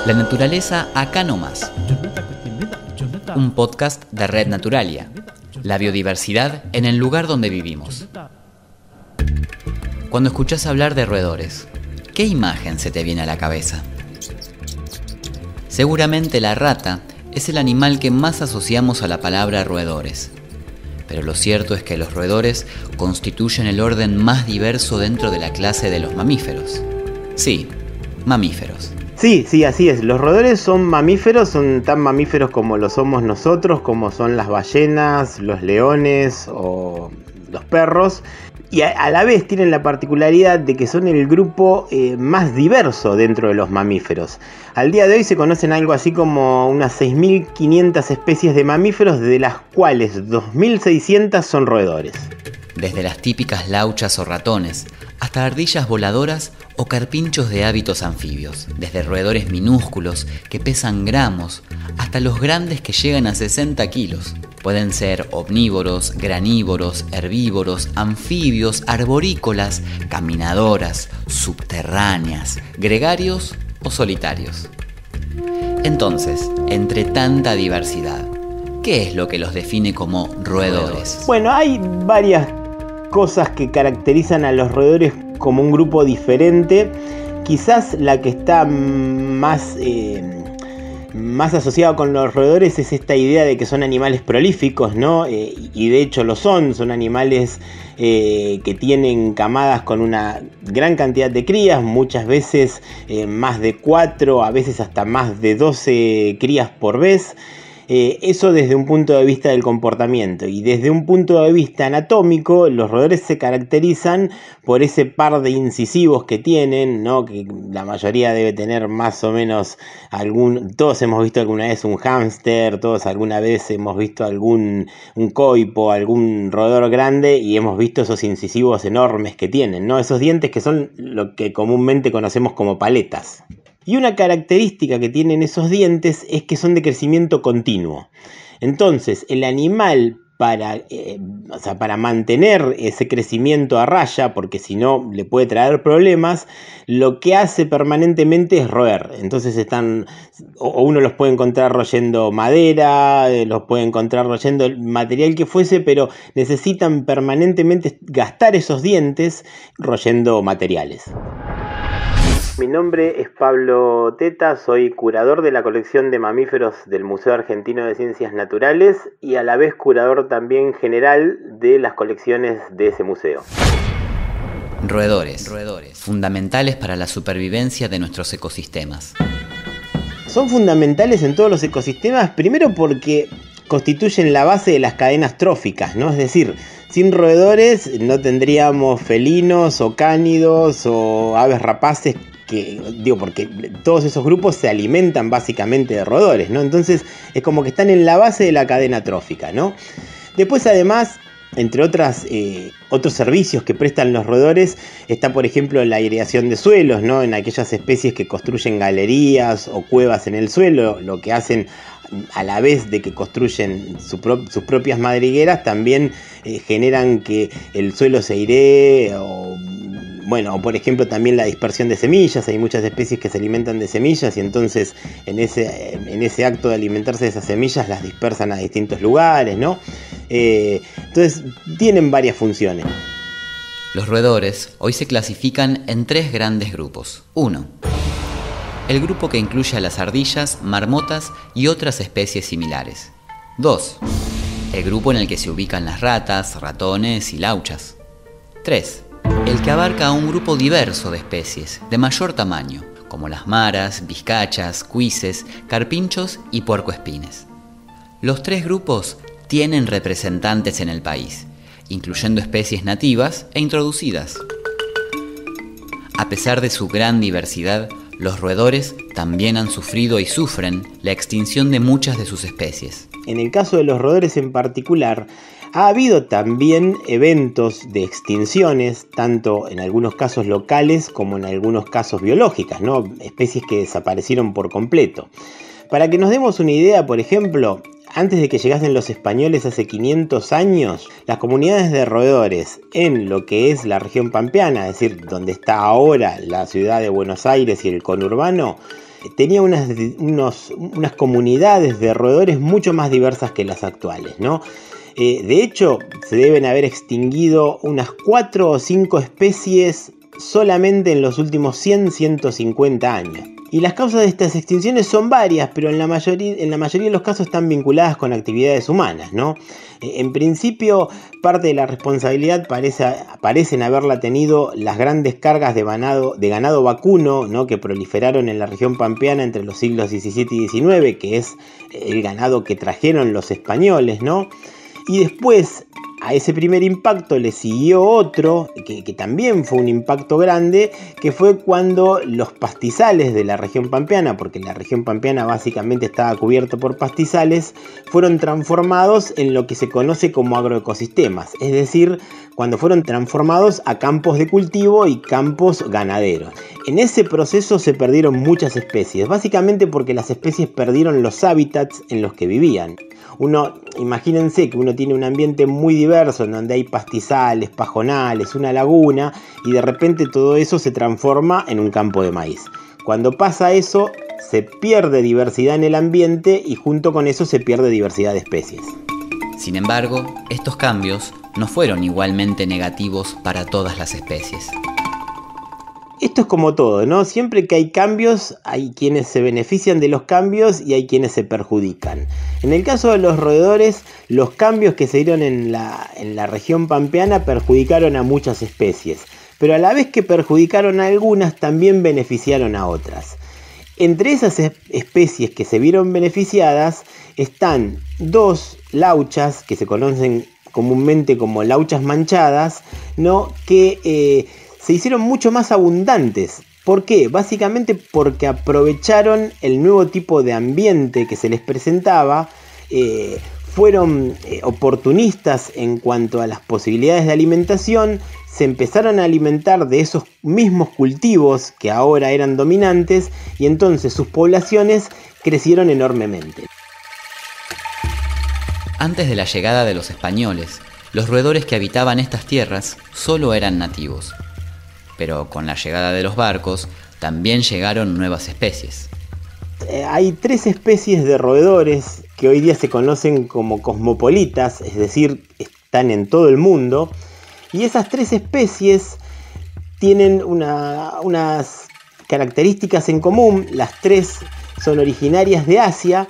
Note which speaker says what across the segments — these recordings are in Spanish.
Speaker 1: La naturaleza acá nomás. Un podcast de Red Naturalia. La biodiversidad en el lugar donde vivimos. Cuando escuchás hablar de roedores, ¿qué imagen se te viene a la cabeza? Seguramente la rata es el animal que más asociamos a la palabra roedores. Pero lo cierto es que los roedores constituyen el orden más diverso dentro de la clase de los mamíferos. Sí, mamíferos.
Speaker 2: Sí, así es. Los roedores son mamíferos, son tan mamíferos como lo somos nosotros, como son las ballenas, los leones o los perros. Y a la vez tienen la particularidad de que son el grupo más diverso dentro de los mamíferos. Al día de hoy se conocen algo así como unas 6.500 especies de mamíferos, de las cuales 2.600 son roedores.
Speaker 1: Desde las típicas lauchas o ratones, hasta ardillas voladoras o carpinchos de hábitos anfibios. Desde roedores minúsculos que pesan gramos, hasta los grandes que llegan a 60 kilos. Pueden ser omnívoros, granívoros, herbívoros, anfibios, arborícolas, caminadoras, subterráneas, gregarios o solitarios. Entonces, entre tanta diversidad, ¿qué es lo que los define como roedores?
Speaker 2: Bueno, hay varias cosas que caracterizan a los roedores como un grupo diferente. Quizás la que está más asociado con los roedores es esta idea de que son animales prolíficos, ¿no? Y de hecho lo son animales que tienen camadas con una gran cantidad de crías, muchas veces más de 4, a veces hasta más de 12 crías por vez. Eso desde un punto de vista del comportamiento, y desde un punto de vista anatómico, los roedores se caracterizan por ese par de incisivos que tienen, ¿no? Que la mayoría debe tener más o menos todos hemos visto alguna vez un hámster, todos alguna vez hemos visto un coipo, algún roedor grande, y hemos visto esos incisivos enormes que tienen, ¿no? Esos dientes que son lo que comúnmente conocemos como paletas. Y una característica que tienen esos dientes es que son de crecimiento continuo. Entonces, el animal para mantener ese crecimiento a raya, porque si no le puede traer problemas, lo que hace permanentemente es roer. Entonces uno los puede encontrar royendo madera, los puede encontrar royendo el material que fuese, pero necesitan permanentemente gastar esos dientes royendo materiales. Mi nombre es Pablo Teta, soy curador de la colección de mamíferos del Museo Argentino de Ciencias Naturales y a la vez curador también general de las colecciones de ese museo.
Speaker 1: Roedores, fundamentales para la supervivencia de nuestros ecosistemas.
Speaker 2: Son fundamentales en todos los ecosistemas, primero porque constituyen la base de las cadenas tróficas, ¿no? Es decir, sin roedores no tendríamos felinos o cánidos o aves rapaces, porque todos esos grupos se alimentan básicamente de roedores, ¿no? Entonces es como que están en la base de la cadena trófica, ¿no? Después, además, entre otros servicios que prestan los roedores, está por ejemplo la aireación de suelos, ¿no? En aquellas especies que construyen galerías o cuevas en el suelo, lo que hacen a la vez de que construyen sus propias madrigueras, también generan que el suelo se airee, o por ejemplo también la dispersión de semillas. Hay muchas especies que se alimentan de semillas y entonces en ese acto de alimentarse de esas semillas las dispersan a distintos lugares, ¿no? Entonces tienen varias funciones.
Speaker 1: Los roedores hoy se clasifican en 3 grandes grupos. 1. El grupo que incluye a las ardillas, marmotas y otras especies similares. 2. El grupo en el que se ubican las ratas, ratones y lauchas. 3. El que abarca a un grupo diverso de especies, de mayor tamaño, como las maras, vizcachas, cuises, carpinchos y puercoespines. Los 3 grupos tienen representantes en el país, incluyendo especies nativas e introducidas. A pesar de su gran diversidad, los roedores también han sufrido y sufren la extinción de muchas de sus especies.
Speaker 2: En el caso de los roedores en particular, ha habido también eventos de extinciones, tanto en algunos casos locales como en algunos casos biológicas, ¿no? Especies que desaparecieron por completo. Para que nos demos una idea, por ejemplo, antes de que llegasen los españoles hace 500 años, las comunidades de roedores en lo que es la región pampeana, es decir, donde está ahora la ciudad de Buenos Aires y el conurbano, tenía unas comunidades de roedores mucho más diversas que las actuales, ¿no? De hecho, se deben haber extinguido unas 4 o 5 especies solamente en los últimos 100-150 años. Y las causas de estas extinciones son varias, pero en la mayoría de los casos están vinculadas con actividades humanas, ¿no? En principio, parte de la responsabilidad parecen haberla tenido las grandes cargas de ganado vacuno, ¿no? Que proliferaron en la región pampeana entre los siglos XVII y XIX, que es el ganado que trajeron los españoles, ¿no? Y después, a ese primer impacto le siguió otro, que también fue un impacto grande, que fue cuando los pastizales de la región pampeana, porque la región pampeana básicamente estaba cubierta por pastizales, fueron transformados en lo que se conoce como agroecosistemas, es decir, cuando fueron transformados a campos de cultivo y campos ganaderos. En ese proceso se perdieron muchas especies, básicamente porque las especies perdieron los hábitats en los que vivían. Imagínense que uno tiene un ambiente muy diverso en donde hay pastizales, pajonales, una laguna, y de repente todo eso se transforma en un campo de maíz. Cuando pasa eso, se pierde diversidad en el ambiente y junto con eso se pierde diversidad de especies.
Speaker 1: Sin embargo, estos cambios no fueron igualmente negativos para todas las especies.
Speaker 2: Esto es como todo, ¿no? Siempre que hay cambios, hay quienes se benefician de los cambios y hay quienes se perjudican. En el caso de los roedores, los cambios que se dieron en la región pampeana perjudicaron a muchas especies, pero a la vez que perjudicaron a algunas, también beneficiaron a otras. Entre esas especies que se vieron beneficiadas están 2 lauchas que se conocen comúnmente como lauchas manchadas, ¿no? Que se hicieron mucho más abundantes. ¿Por qué? Básicamente porque aprovecharon el nuevo tipo de ambiente que se les presentaba, fueron oportunistas en cuanto a las posibilidades de alimentación, se empezaron a alimentar de esos mismos cultivos que ahora eran dominantes y entonces sus poblaciones crecieron enormemente.
Speaker 1: Antes de la llegada de los españoles, los roedores que habitaban estas tierras solo eran nativos. Pero con la llegada de los barcos también llegaron nuevas especies.
Speaker 2: Hay 3 especies de roedores que hoy día se conocen como cosmopolitas, es decir, están en todo el mundo. Y esas 3 especies tienen unas características en común. Las 3 son originarias de Asia,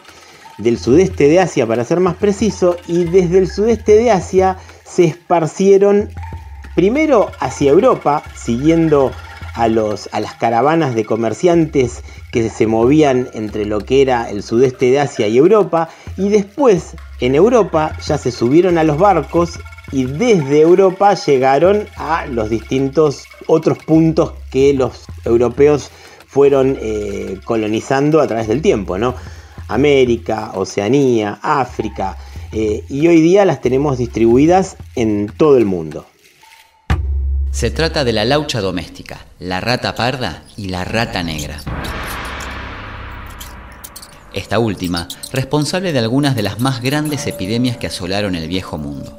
Speaker 2: del sudeste de Asia para ser más preciso, y desde el sudeste de Asia se esparcieron primero hacia Europa, siguiendo a las caravanas de comerciantes que se movían entre lo que era el sudeste de Asia y Europa, y después en Europa ya se subieron a los barcos y desde Europa llegaron a los distintos otros puntos que los europeos fueron colonizando a través del tiempo, ¿no? América, Oceanía, África, y hoy día las tenemos distribuidas en todo el mundo.
Speaker 1: Se trata de la laucha doméstica, la rata parda y la rata negra. Esta última, responsable de algunas de las más grandes epidemias que asolaron el viejo mundo,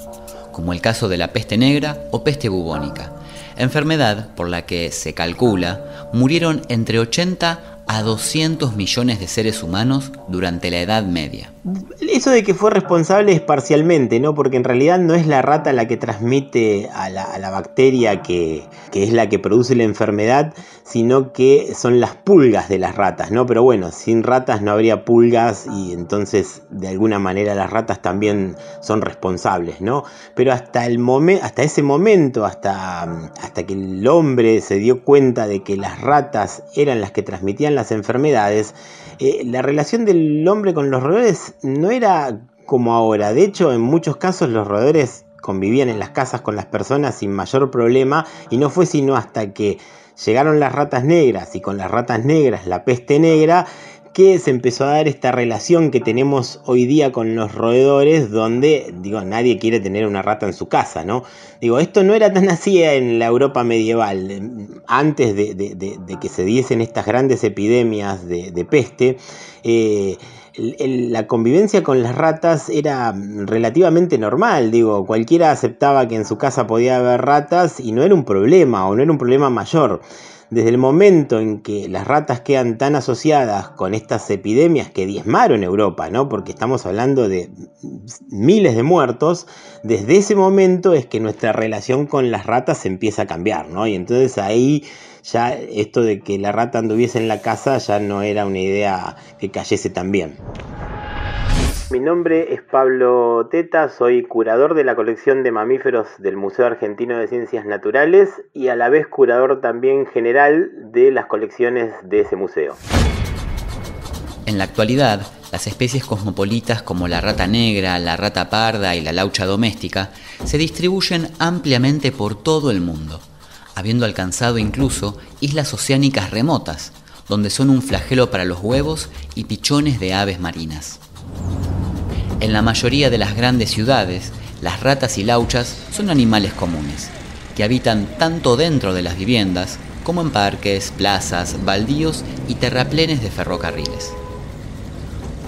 Speaker 1: como el caso de la peste negra o peste bubónica, enfermedad por la que, se calcula, murieron entre 80 a 200 millones de seres humanos durante la Edad Media.
Speaker 2: Eso de que fue responsable es parcialmente, ¿no? Porque en realidad no es la rata la que transmite a la bacteria que es la que produce la enfermedad, sino que son las pulgas de las ratas, ¿no? Pero bueno, sin ratas no habría pulgas y entonces de alguna manera las ratas también son responsables, ¿no? Pero hasta ese momento, hasta que el hombre se dio cuenta de que las ratas eran las que transmitían las enfermedades, la relación del hombre con los roedores no era como ahora. De hecho, en muchos casos los roedores convivían en las casas con las personas sin mayor problema, y no fue sino hasta que llegaron las ratas negras y con las ratas negras la peste negra que se empezó a dar esta relación que tenemos hoy día con los roedores, donde, nadie quiere tener una rata en su casa, ¿no? Esto no era tan así en la Europa medieval. Antes de que se diesen estas grandes epidemias de peste, la convivencia con las ratas era relativamente normal. Cualquiera aceptaba que en su casa podía haber ratas y no era un problema, o no era un problema mayor. Desde el momento en que las ratas quedan tan asociadas con estas epidemias que diezmaron Europa, ¿no? Porque estamos hablando de miles de muertos, desde ese momento es que nuestra relación con las ratas empieza a cambiar, ¿no? Y entonces ahí ya esto de que la rata anduviese en la casa ya no era una idea que cayese tan bien. Mi nombre es Pablo Teta, soy curador de la colección de mamíferos del Museo Argentino de Ciencias Naturales y a la vez curador también general de las colecciones de ese museo.
Speaker 1: En la actualidad, las especies cosmopolitas como la rata negra, la rata parda y la laucha doméstica se distribuyen ampliamente por todo el mundo, habiendo alcanzado incluso islas oceánicas remotas, donde son un flagelo para los huevos y pichones de aves marinas. En la mayoría de las grandes ciudades, las ratas y lauchas son animales comunes, que habitan tanto dentro de las viviendas como en parques, plazas, baldíos y terraplenes de ferrocarriles.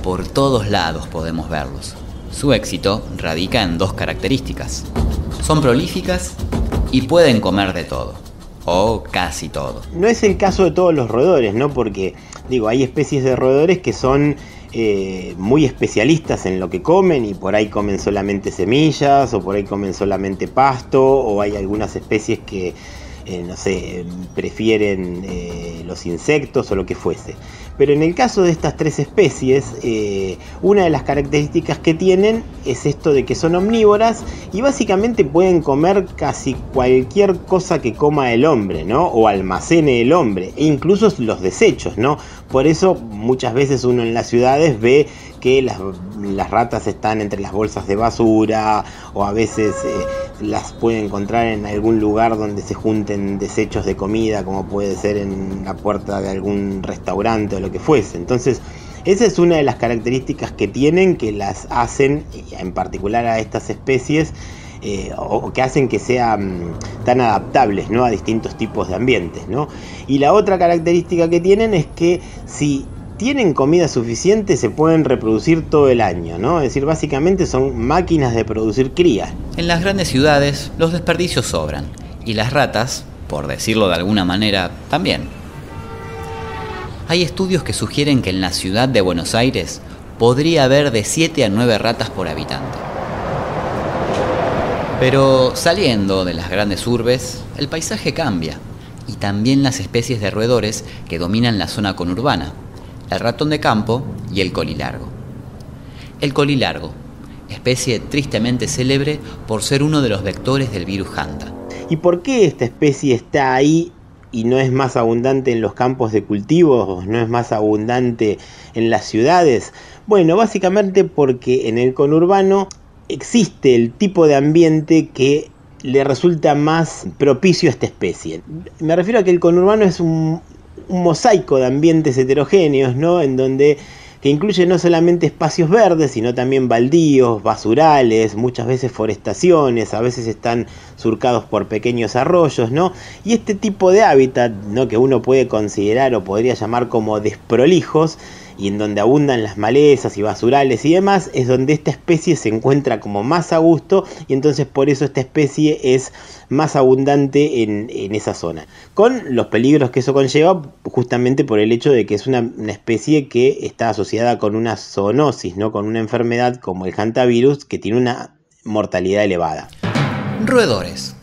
Speaker 1: Por todos lados podemos verlos. Su éxito radica en dos características. Son prolíficas y pueden comer de todo, o casi todo.
Speaker 2: No es el caso de todos los roedores, ¿no? Porque, hay especies de roedores que son muy especialistas en lo que comen y por ahí comen solamente semillas o por ahí comen solamente pasto, o hay algunas especies que prefieren los insectos o lo que fuese. Pero en el caso de estas tres especies, una de las características que tienen es esto de que son omnívoras y básicamente pueden comer casi cualquier cosa que coma el hombre, ¿no? O almacene el hombre, e incluso los desechos, ¿no? Por eso muchas veces uno en las ciudades ve que las ratas están entre las bolsas de basura, o a veces las puede encontrar en algún lugar donde se junten desechos de comida, como puede ser en la puerta de algún restaurante o lo que fuese. Entonces, esa es una de las características que tienen, que las hacen, en particular a estas especies, o que hacen que sean tan adaptables, ¿no? A distintos tipos de ambientes, ¿no? Y la otra característica que tienen es que si tienen comida suficiente se pueden reproducir todo el año, ¿no? Es decir, básicamente son máquinas de producir crías.
Speaker 1: En las grandes ciudades los desperdicios sobran, y las ratas, por decirlo de alguna manera, también. Hay estudios que sugieren que en la ciudad de Buenos Aires podría haber de 7 a 9 ratas por habitante. Pero saliendo de las grandes urbes, el paisaje cambia, y también las especies de roedores que dominan la zona conurbana, el ratón de campo y el colilargo. El colilargo, especie tristemente célebre por ser uno de los vectores del virus Hanta.
Speaker 2: ¿Y por qué esta especie está ahí y no es más abundante en los campos de cultivos, no es más abundante en las ciudades? Bueno, básicamente porque en el conurbano existe el tipo de ambiente que le resulta más propicio a esta especie. Me refiero a que el conurbano es un mosaico de ambientes heterogéneos, ¿no? En donde que incluye no solamente espacios verdes, sino también baldíos, basurales, muchas veces forestaciones, a veces están surcados por pequeños arroyos, ¿no? Y este tipo de hábitat, ¿no? Que uno puede considerar o podría llamar como desprolijos, y en donde abundan las malezas y basurales y demás, es donde esta especie se encuentra como más a gusto, y entonces por eso esta especie es más abundante en esa zona, con los peligros que eso conlleva, justamente por el hecho de que es una especie que está asociada con una zoonosis, ¿no? Con una enfermedad como el hantavirus, que tiene una mortalidad elevada.
Speaker 1: Roedores,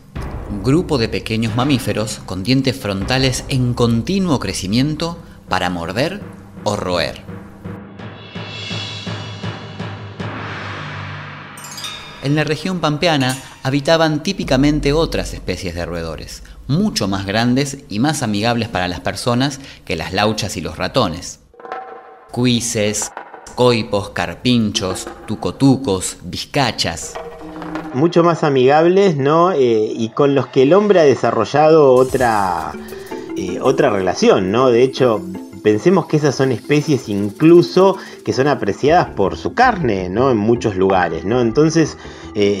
Speaker 1: grupo de pequeños mamíferos con dientes frontales en continuo crecimiento para morder o roer. En la región pampeana habitaban típicamente otras especies de roedores, mucho más grandes y más amigables para las personas que las lauchas y los ratones. Cuises, coipos, carpinchos, tucotucos, vizcachas.
Speaker 2: Mucho más amigables, ¿no? Y con los que el hombre ha desarrollado otra relación, ¿no? De hecho, pensemos que esas son especies incluso que son apreciadas por su carne, ¿no? En muchos lugares, ¿no? Entonces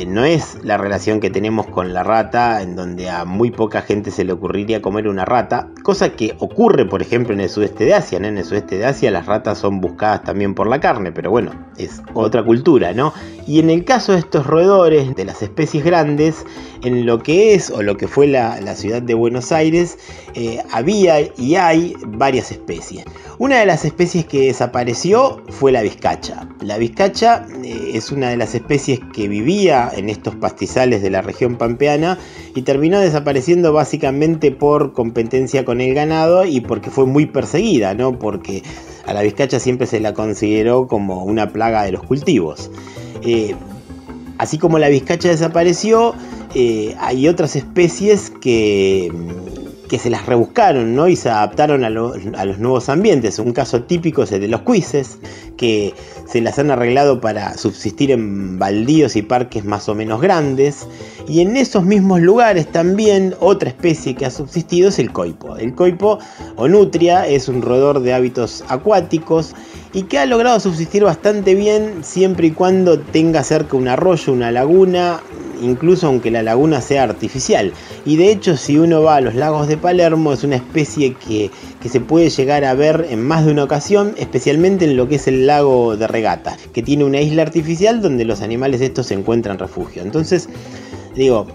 Speaker 2: no es la relación que tenemos con la rata, en donde a muy poca gente se le ocurriría comer una rata, cosa que ocurre por ejemplo en el sudeste de Asia, ¿no? En el sudeste de Asia las ratas son buscadas también por la carne, pero bueno, es otra cultura, ¿no? Y en el caso de estos roedores, de las especies grandes, en lo que es o lo que fue la ciudad de Buenos Aires, había y hay varias especies. Una de las especies que desapareció fue la vizcacha. La vizcacha es una de las especies que vivía en estos pastizales de la región pampeana y terminó desapareciendo básicamente por competencia con el ganado y porque fue muy perseguida, ¿no? Porque a la vizcacha siempre se la consideró como una plaga de los cultivos. Así como la vizcacha desapareció, hay otras especies que se las rebuscaron, ¿no? Y se adaptaron a los nuevos ambientes. Un caso típico es el de los cuises, que se las han arreglado para subsistir en baldíos y parques más o menos grandes. Y en esos mismos lugares también otra especie que ha subsistido es el coipo. El coipo o nutria es un roedor de hábitos acuáticos y que ha logrado subsistir bastante bien siempre y cuando tenga cerca un arroyo, una laguna, incluso aunque la laguna sea artificial. Y de hecho, si uno va a los lagos de Palermo, es una especie que se puede llegar a ver en más de una ocasión, especialmente en lo que es el lago de Regata, que tiene una isla artificial donde los animales estos se encuentran refugio. Entonces, digo,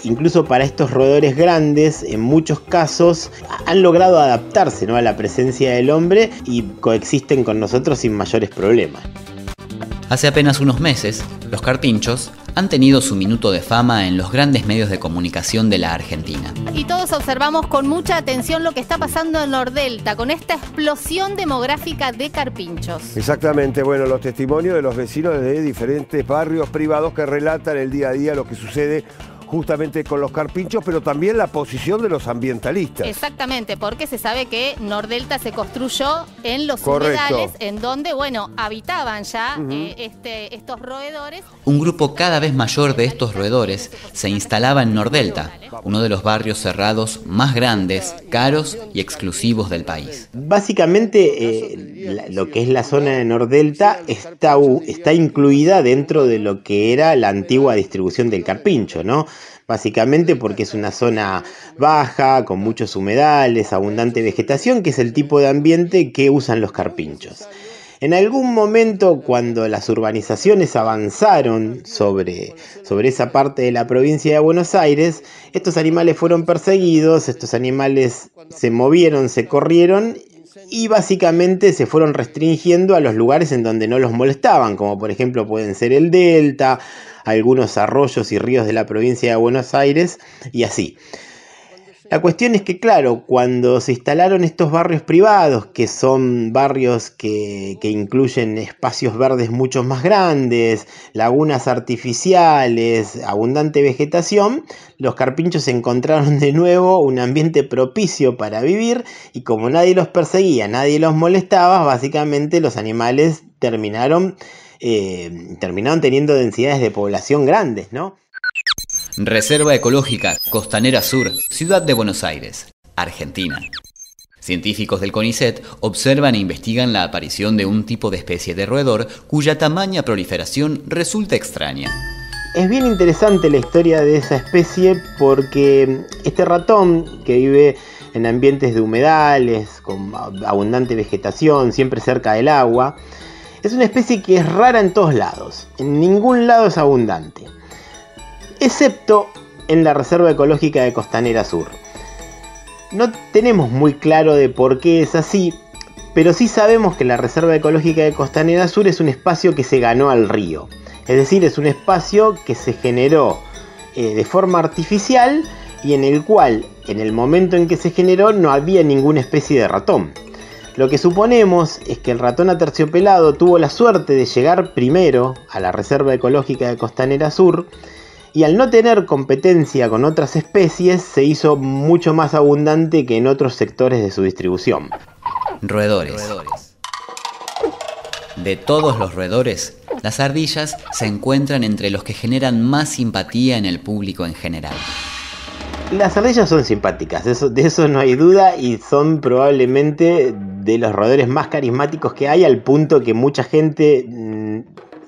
Speaker 2: incluso para estos roedores grandes, en muchos casos han logrado adaptarse, ¿no? A la presencia del hombre y coexisten con nosotros sin mayores problemas.
Speaker 1: Hace apenas unos meses, los carpinchos han tenido su minuto de fama en los grandes medios de comunicación de la Argentina.
Speaker 3: Y todos observamos con mucha atención lo que está pasando en Nordelta, con esta explosión demográfica de carpinchos.
Speaker 4: Exactamente, bueno, los testimonios de los vecinos de diferentes barrios privados que relatan el día a día lo que sucede justamente con los carpinchos, pero también la posición de los ambientalistas.
Speaker 3: Exactamente, porque se sabe que Nordelta se construyó en los humedales, en donde, bueno, habitaban ya estos roedores.
Speaker 1: Un grupo cada vez mayor de estos roedores se instalaba en Nordelta, uno de los barrios cerrados más grandes, caros y exclusivos del país.
Speaker 2: Básicamente, lo que es la zona de Nordelta está incluida dentro de lo que era la antigua distribución del carpincho, ¿no? Básicamente porque es una zona baja, con muchos humedales, abundante vegetación, que es el tipo de ambiente que usan los carpinchos. En algún momento, cuando las urbanizaciones avanzaron sobre esa parte de la provincia de Buenos Aires, estos animales fueron perseguidos, estos animales se movieron, se corrieron y básicamente se fueron restringiendo a los lugares en donde no los molestaban, como por ejemplo pueden ser el Delta, algunos arroyos y ríos de la provincia de Buenos Aires y así. La cuestión es que, claro, cuando se instalaron estos barrios privados, que son barrios que incluyen espacios verdes mucho más grandes, lagunas artificiales, abundante vegetación, los carpinchos encontraron de nuevo un ambiente propicio para vivir y como nadie los perseguía, nadie los molestaba, básicamente los animales terminaron teniendo densidades de población grandes, ¿no?
Speaker 1: Reserva Ecológica Costanera Sur, Ciudad de Buenos Aires, Argentina. Científicos del CONICET observan e investigan la aparición de un tipo de especie de roedor cuya tamaña proliferación resulta extraña.
Speaker 2: Es bien interesante la historia de esa especie porque este ratón que vive en ambientes de humedales, con abundante vegetación, siempre cerca del agua, es una especie que es rara en todos lados, en ningún lado es abundante, excepto en la Reserva Ecológica de Costanera Sur. No tenemos muy claro de por qué es así, pero sí sabemos que la Reserva Ecológica de Costanera Sur es un espacio que se ganó al río, es decir, es un espacio que se generó de forma artificial y en el cual, en el momento en que se generó, no había ninguna especie de ratón. Lo que suponemos es que el ratón aterciopelado tuvo la suerte de llegar primero a la Reserva Ecológica de Costanera Sur y al no tener competencia con otras especies se hizo mucho más abundante que en otros sectores de su distribución.
Speaker 1: Roedores. De todos los roedores, las ardillas se encuentran entre los que generan más simpatía en el público en general.
Speaker 2: Las ardillas son simpáticas, de eso no hay duda, y son probablemente de los roedores más carismáticos que hay, al punto que mucha gente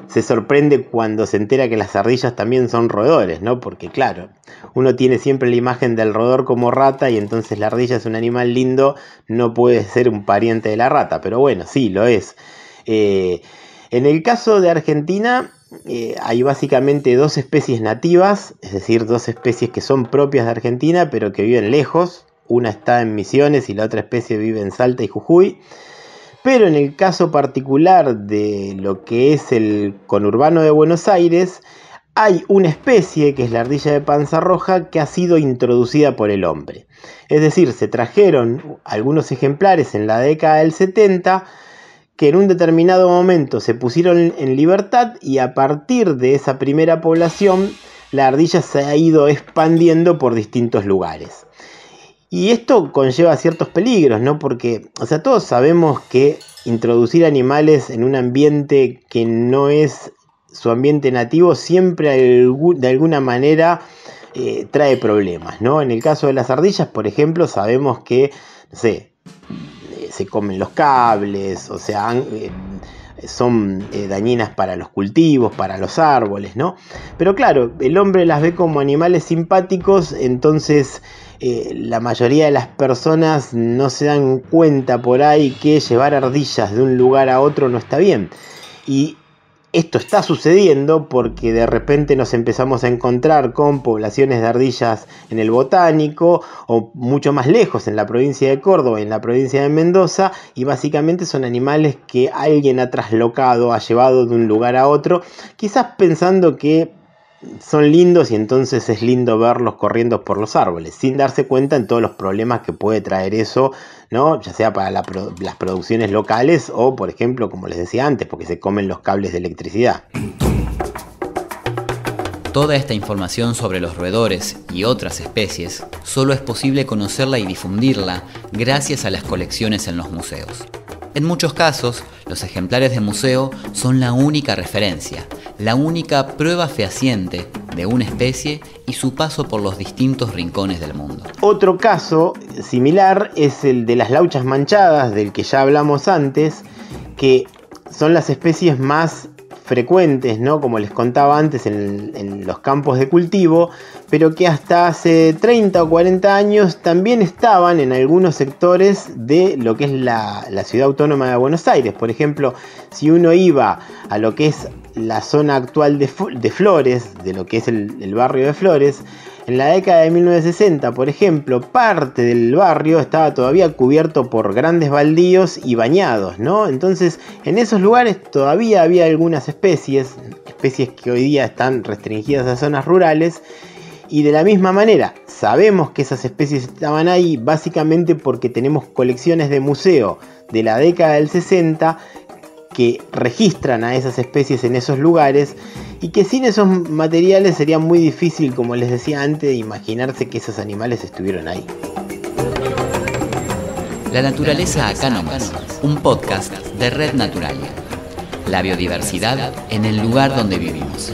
Speaker 2: se sorprende cuando se entera que las ardillas también son roedores, ¿no? Porque claro, uno tiene siempre la imagen del roedor como rata y entonces la ardilla es un animal lindo, no puede ser un pariente de la rata, pero bueno, sí, lo es. En el caso de Argentina hay básicamente 2 especies nativas, es decir, 2 especies que son propias de Argentina pero que viven lejos. Una está en Misiones y la otra especie vive en Salta y Jujuy. Pero en el caso particular de lo que es el conurbano de Buenos Aires, hay una especie, que es la ardilla de panza roja, que ha sido introducida por el hombre. Es decir, se trajeron algunos ejemplares en la década del 70, que en un determinado momento se pusieron en libertad, y a partir de esa primera población, la ardilla se ha ido expandiendo por distintos lugares. Y esto conlleva ciertos peligros, ¿no? Porque, todos sabemos que introducir animales en un ambiente que no es su ambiente nativo siempre de alguna manera trae problemas, ¿no? En el caso de las ardillas, por ejemplo, sabemos que, se comen los cables, son dañinas para los cultivos, para los árboles, ¿no? Pero claro, el hombre las ve como animales simpáticos, entonces la mayoría de las personas no se dan cuenta por ahí que llevar ardillas de un lugar a otro no está bien. Y esto está sucediendo porque de repente nos empezamos a encontrar con poblaciones de ardillas en el Botánico o mucho más lejos en la provincia de Córdoba y en la provincia de Mendoza, y básicamente son animales que alguien ha traslocado, ha llevado de un lugar a otro, quizás pensando que son lindos y entonces es lindo verlos corriendo por los árboles, sin darse cuenta en todos los problemas que puede traer eso, ¿no? Ya sea para las producciones locales o, por ejemplo, como les decía antes, porque se comen los cables de electricidad.
Speaker 1: Toda esta información sobre los roedores y otras especies solo es posible conocerla y difundirla gracias a las colecciones en los museos. En muchos casos, los ejemplares de museo son la única referencia, la única prueba fehaciente de una especie y su paso por los distintos rincones del mundo.
Speaker 2: Otro caso similar es el de las lauchas manchadas, del que ya hablamos antes, que son las especies más frecuentes, ¿no? Como les contaba antes, en los campos de cultivo, pero que hasta hace 30 o 40 años también estaban en algunos sectores de lo que es la ciudad autónoma de Buenos Aires. Por ejemplo, si uno iba a lo que es la zona actual de Flores, de lo que es el barrio de Flores, en la década de 1960, por ejemplo, parte del barrio estaba todavía cubierto por grandes baldíos y bañados, ¿no? Entonces, en esos lugares todavía había algunas especies que hoy día están restringidas a zonas rurales, y de la misma manera sabemos que esas especies estaban ahí básicamente porque tenemos colecciones de museo de la década del 60 que registran a esas especies en esos lugares, y que sin esos materiales sería muy difícil, como les decía antes, imaginarse que esos animales estuvieron ahí.
Speaker 1: La naturaleza acá nomás, un podcast de Red Naturalia. La biodiversidad en el lugar donde vivimos.